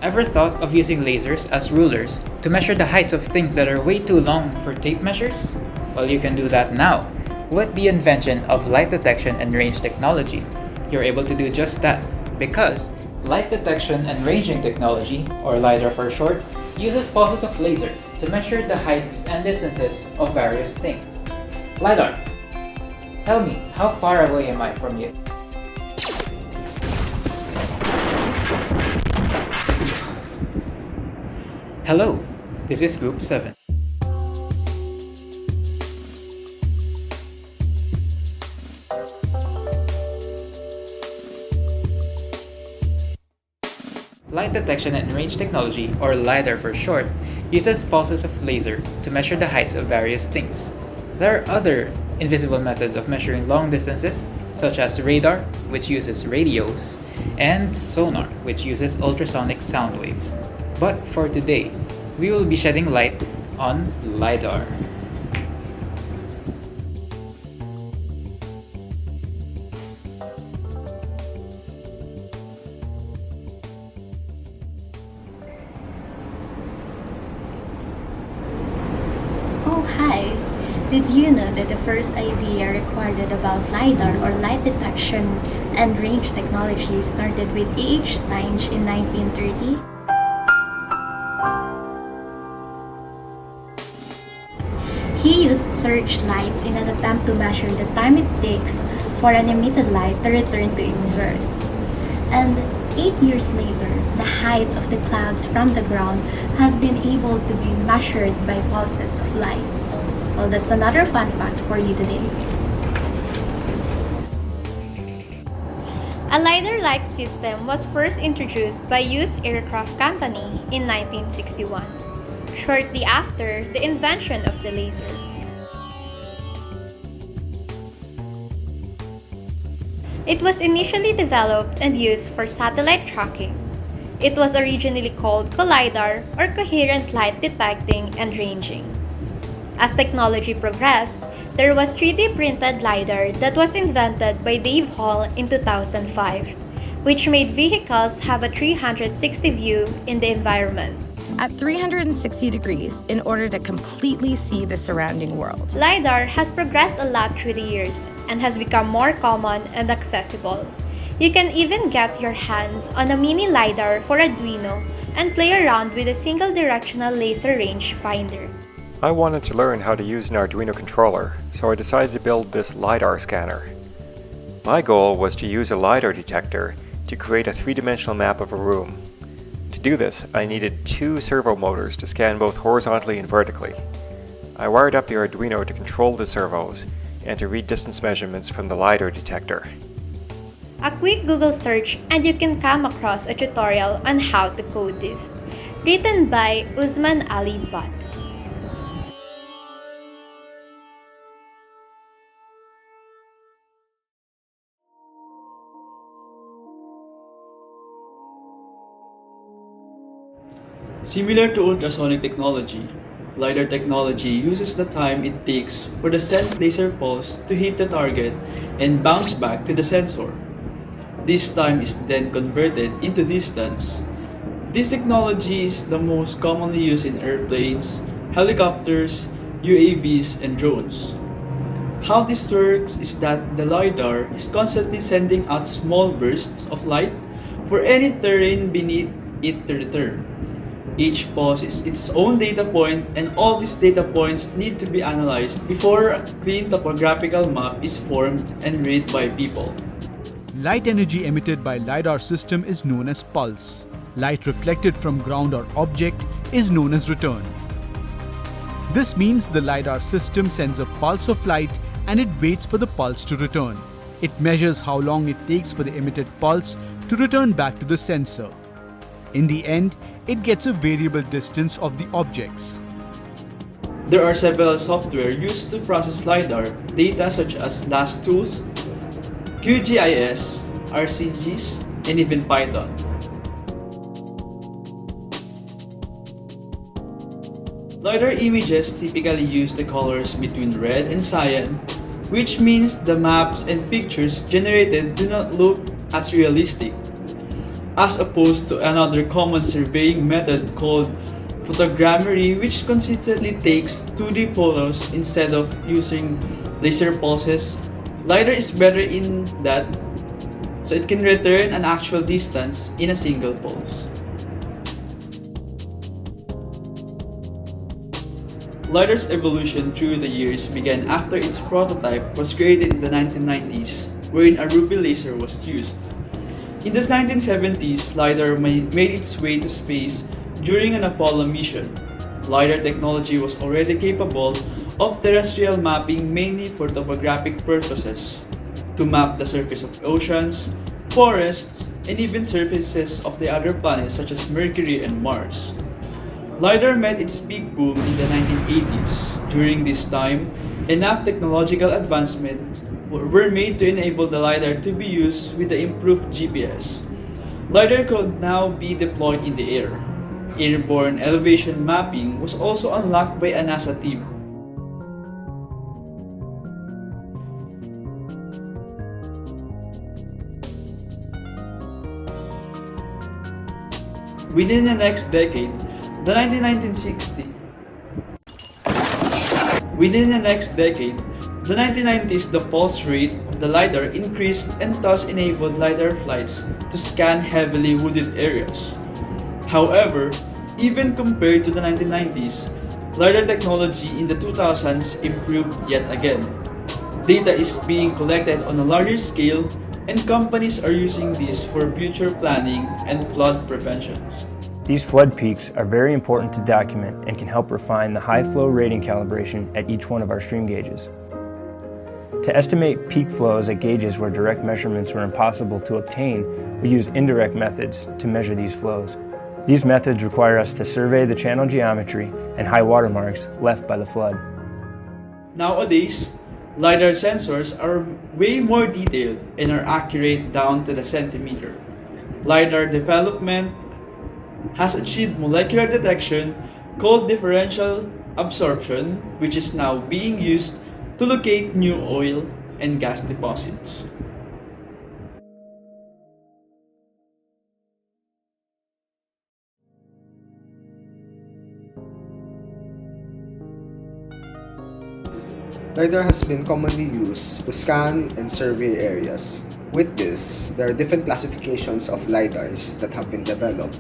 Ever thought of using lasers as rulers to measure the heights of things that are way too long for tape measures? Well, you can do that now. With the invention of light detection and range technology, you're able to do just that because light detection and ranging technology, or LiDAR for short, uses pulses of laser to measure the heights and distances of various things. LiDAR, tell me, how far away am I from you? Hello, this is Group 7. Light detection and range technology, or LiDAR for short, uses pulses of laser to measure the heights of various things. There are other invisible methods of measuring long distances, such as radar, which uses radios, and sonar, which uses ultrasonic sound waves. But for today, we will be shedding light on LiDAR. Oh, hi! Did you know that the first idea recorded about LiDAR or light detection and range technology started with E.H. Singe in 1930? He used searchlights in an attempt to measure the time it takes for an emitted light to return to its source. And 8 years later, the height of the clouds from the ground has been able to be measured by pulses of light. Well, that's another fun fact for you today. A LiDAR-like system was first introduced by U.S. Aircraft Company in 1961, shortly after the invention of the laser. It was initially developed and used for satellite tracking. It was originally called CoLiDAR, or Coherent Light Detecting and Ranging. As technology progressed, there was 3D printed LiDAR that was invented by Dave Hall in 2005, which made vehicles have a 360 view in the environment. At 360 degrees in order to completely see the surrounding world. LiDAR has progressed a lot through the years and has become more common and accessible. You can even get your hands on a mini LiDAR for Arduino and play around with a single directional laser range finder. I wanted to learn how to use an Arduino controller, so I decided to build this LiDAR scanner. My goal was to use a LiDAR detector to create a three-dimensional map of a room. To do this, I needed 2 servo motors to scan both horizontally and vertically. I wired up the Arduino to control the servos and to read distance measurements from the LiDAR detector. A quick Google search and you can come across a tutorial on how to code this, written by Usman Ali Butt. Similar to ultrasonic technology, LiDAR technology uses the time it takes for the sent laser pulse to hit the target and bounce back to the sensor. This time is then converted into distance. This technology is the most commonly used in airplanes, helicopters, UAVs, and drones. How this works is that the LiDAR is constantly sending out small bursts of light for any terrain beneath it to return. Each pulse is its own data point, and all these data points need to be analyzed before a clean topographical map is formed and read by people. Light energy emitted by LiDAR system is known as pulse. Light reflected from ground or object is known as return. This means the LiDAR system sends a pulse of light and it waits for the pulse to return. It measures how long it takes for the emitted pulse to return back to the sensor. In the end, it gets a variable distance of the objects. There are several software used to process LiDAR data such as LAS tools, QGIS, RCGs, and even Python. LiDAR images typically use the colors between red and cyan, which means the maps and pictures generated do not look as realistic. as opposed to another common surveying method called photogrammetry, which consistently takes 2D photos instead of using laser pulses. LiDAR is better in that, so it can return an actual distance in a single pulse. LiDAR's evolution through the years began after its prototype was created in the 1990s, wherein a ruby laser was used. In the 1970s, LiDAR made its way to space during an Apollo mission. LiDAR technology was already capable of terrestrial mapping mainly for topographic purposes, to map the surface of oceans, forests, and even surfaces of the other planets such as Mercury and Mars. LiDAR met its peak boom in the 1980s. During this time, enough technological advancements were made to enable the LiDAR to be used with the improved GPS. LiDAR could now be deployed in the air. Airborne elevation mapping was also unlocked by a NASA team. Within the next decade, the 1990s, the pulse rate of the LiDAR increased and thus enabled LiDAR flights to scan heavily wooded areas. However, even compared to the 1990s, LiDAR technology in the 2000s improved yet again. Data is being collected on a larger scale, and companies are using these for future planning and flood preventions. These flood peaks are very important to document and can help refine the high flow rating calibration at each one of our stream gauges. To estimate peak flows at gauges where direct measurements were impossible to obtain, we use indirect methods to measure these flows. These methods require us to survey the channel geometry and high water marks left by the flood. Nowadays, LiDAR sensors are way more detailed and are accurate down to the centimeter. LiDAR development has achieved molecular detection called differential absorption, which is now being used to locate new oil and gas deposits. LiDAR has been commonly used to scan and survey areas. With this, there are different classifications of LiDARs that have been developed.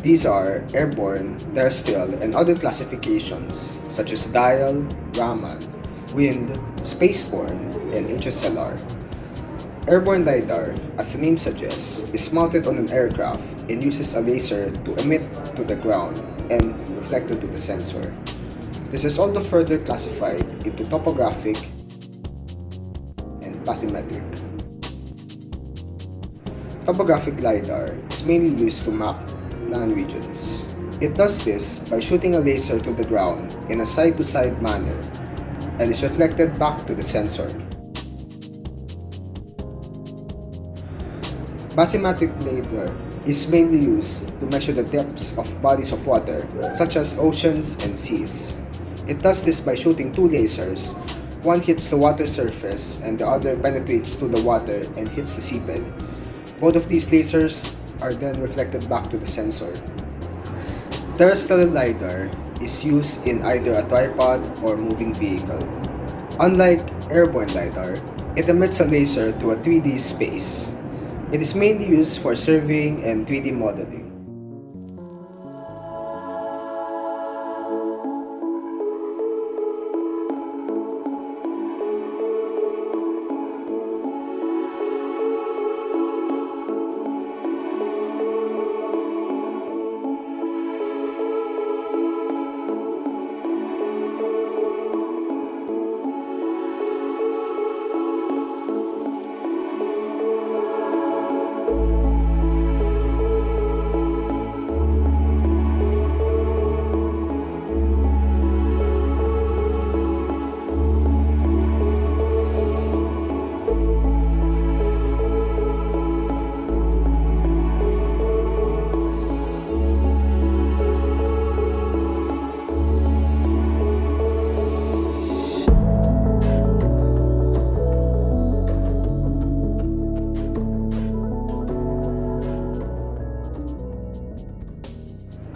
These are airborne, terrestrial, and other classifications such as dial, Raman, wind, spaceborne, and HSLR. Airborne LiDAR, as the name suggests, is mounted on an aircraft and uses a laser to emit to the ground and reflected to the sensor. This is also further classified into topographic and bathymetric. Topographic LiDAR is mainly used to map land regions. It does this by shooting a laser to the ground in a side-to-side manner and is reflected back to the sensor. Bathymetric LiDAR is mainly used to measure the depths of bodies of water, such as oceans and seas. It does this by shooting two lasers. One hits the water surface and the other penetrates to the water and hits the seabed. Both of these lasers are then reflected back to the sensor. Terrestrial LiDAR is used in either a tripod or moving vehicle. Unlike airborne LiDAR, it emits a laser to a 3D space. It is mainly used for surveying and 3D modeling.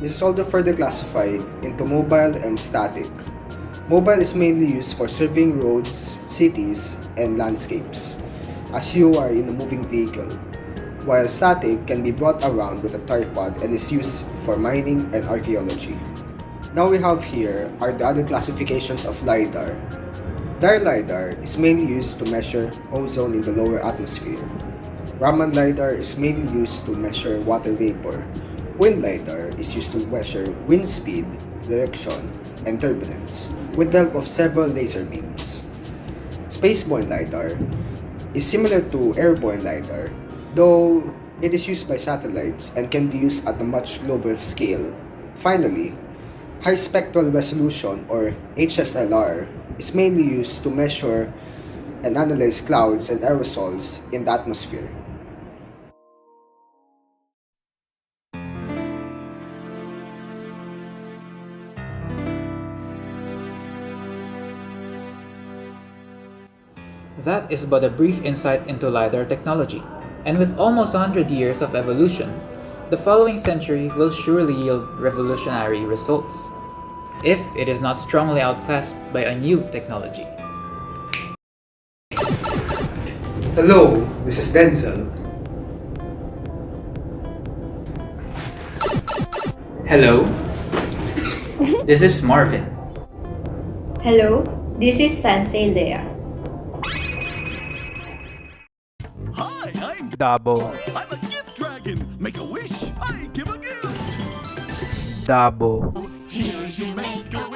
This is also further classified into mobile and static. Mobile is mainly used for surveying roads, cities, and landscapes, as you are in a moving vehicle, while static can be brought around with a tripod and is used for mining and archaeology. Now we have here are the other classifications of LiDAR. Dire LiDAR is mainly used to measure ozone in the lower atmosphere. Raman LiDAR is mainly used to measure water vapor. Wind LiDAR is used to measure wind speed, direction, and turbulence with the help of several laser beams. Spaceborne LiDAR is similar to airborne LiDAR, though it is used by satellites and can be used at a much global scale. Finally, high spectral resolution or HSLR is mainly used to measure and analyze clouds and aerosols in the atmosphere. That is but a brief insight into LiDAR technology, and with almost 100 years of evolution, the following century will surely yield revolutionary results, if it is not strongly outclassed by a new technology. Hello, this is Denzel. Hello, this is Marvin. Hello, this is Sensei Leia. Hi, I'm Dabo, I'm a gift dragon. Make a wish, I give a gift. Dabo, Here's your make a